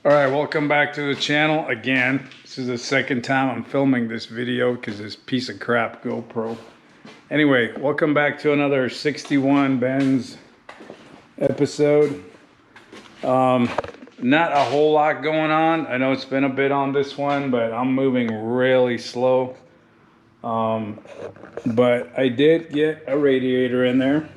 Alright, welcome back to the channel again. This is the second time I'm filming this video because this piece of crap GoPro. Anyway, welcome back to another 61 Benz episode. Not a whole lot going on. I know it's been a bit on this one, but I'm moving really slow. But I did get a radiator in there.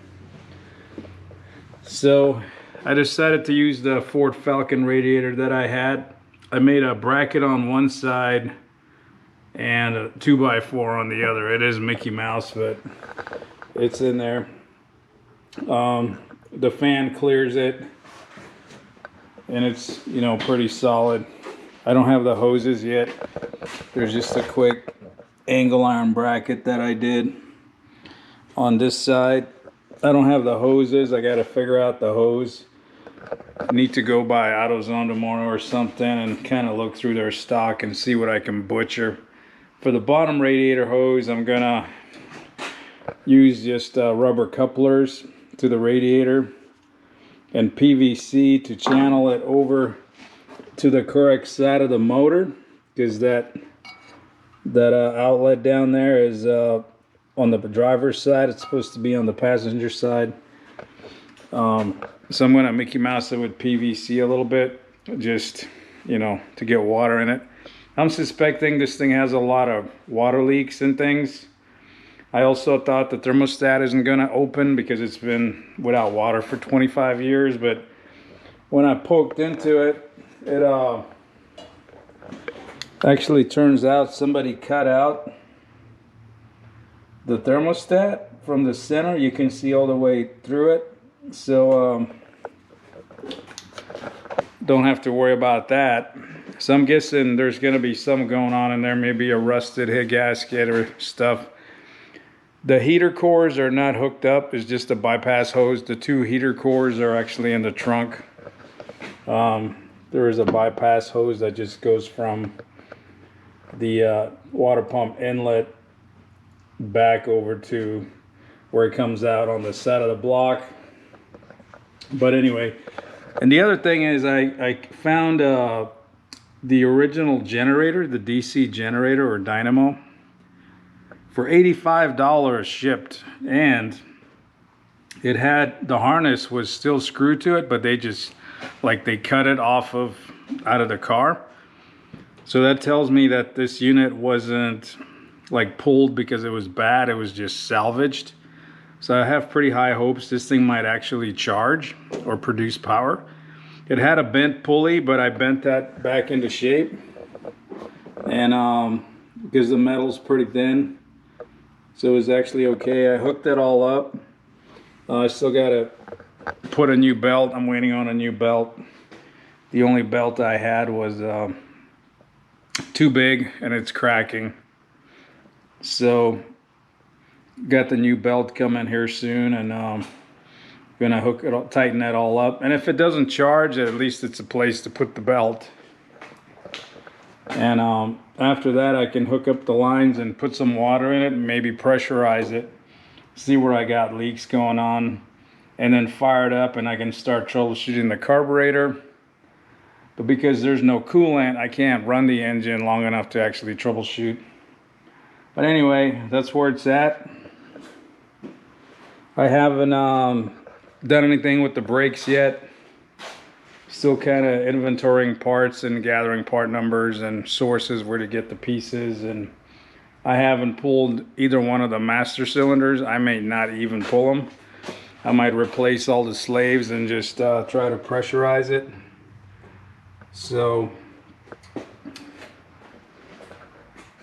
So I decided to use the Ford Falcon radiator that I had. I made a bracket on one side and a 2x4 on the other. It is Mickey Mouse, but it's in there. The fan clears it, and it's, you know, pretty solid. I don't have the hoses yet. There's just a quick angle iron bracket that I did on this side. I don't have the hoses. I got to figure out the hose. I need to go by AutoZone tomorrow or something and kind of look through their stock and see what I can butcher. For the bottom radiator hose, I'm gonna use just rubber couplers to the radiator and PVC to channel it over to the correct side of the motor, because that outlet down there is on the driver's side. It's supposed to be on the passenger side. So I'm going to Mickey Mouse it with PVC a little bit, just, you know, to get water in it. I'm suspecting this thing has a lot of water leaks and things. I also thought the thermostat isn't going to open because it's been without water for 25 years. But when I poked into it, it actually turns out somebody cut out the thermostat from the center. You can see all the way through it. So don't have to worry about that. So I'm guessing there's going to be something going on in there, maybe a rusted head gasket or stuff. The heater cores are not hooked up. It's just a bypass hose. The two heater cores are actually in the trunk. There is a bypass hose that just goes from the water pump inlet back over to where it comes out on the side of the block. But anyway, and the other thing is I found the original generator, the DC generator or dynamo, for $85 shipped, and it had, the harness was still screwed to it, but they just, like, they cut it off of out of the car. So that tells me that this unit wasn't like pulled because it was bad, it was just salvaged. So I have pretty high hopes this thing might actually charge or produce power. It had a bent pulley, but I bent that back into shape. And because the metal's pretty thin, so it was actually okay. I hooked it all up. I still got to put a new belt. I'm waiting on a new belt. The only belt I had was too big and it's cracking. So got the new belt coming here soon, and gonna hook it, tighten that all up. And if it doesn't charge, at least it's a place to put the belt. And after that, I can hook up the lines and put some water in it and maybe pressurize it, see where I got leaks going on, and then fire it up, and I can start troubleshooting the carburetor. But because there's no coolant, I can't run the engine long enough to actually troubleshoot. But anyway, that's where it's at. I haven't done anything with the brakes yet. Still kind of inventorying parts and gathering part numbers and sources where to get the pieces. And I haven't pulled either one of the master cylinders. I may not even pull them. I might replace all the slaves and just try to pressurize it. So,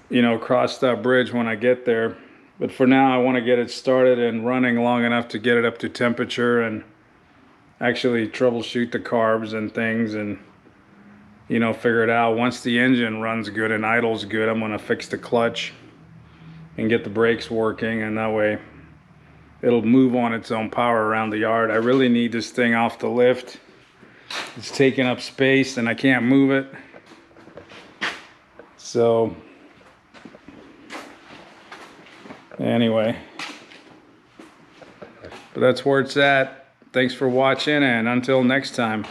you know, cross that bridge when I get there. But for now, I want to get it started and running long enough to get it up to temperature and actually troubleshoot the carbs and things, and, you know, figure it out. Once the engine runs good and idles good, I'm going to fix the clutch and get the brakes working, and that way it'll move on its own power around the yard. I really need this thing off the lift. It's taking up space and I can't move it. So anyway, but that's where it's at. Thanks for watching, and until next time.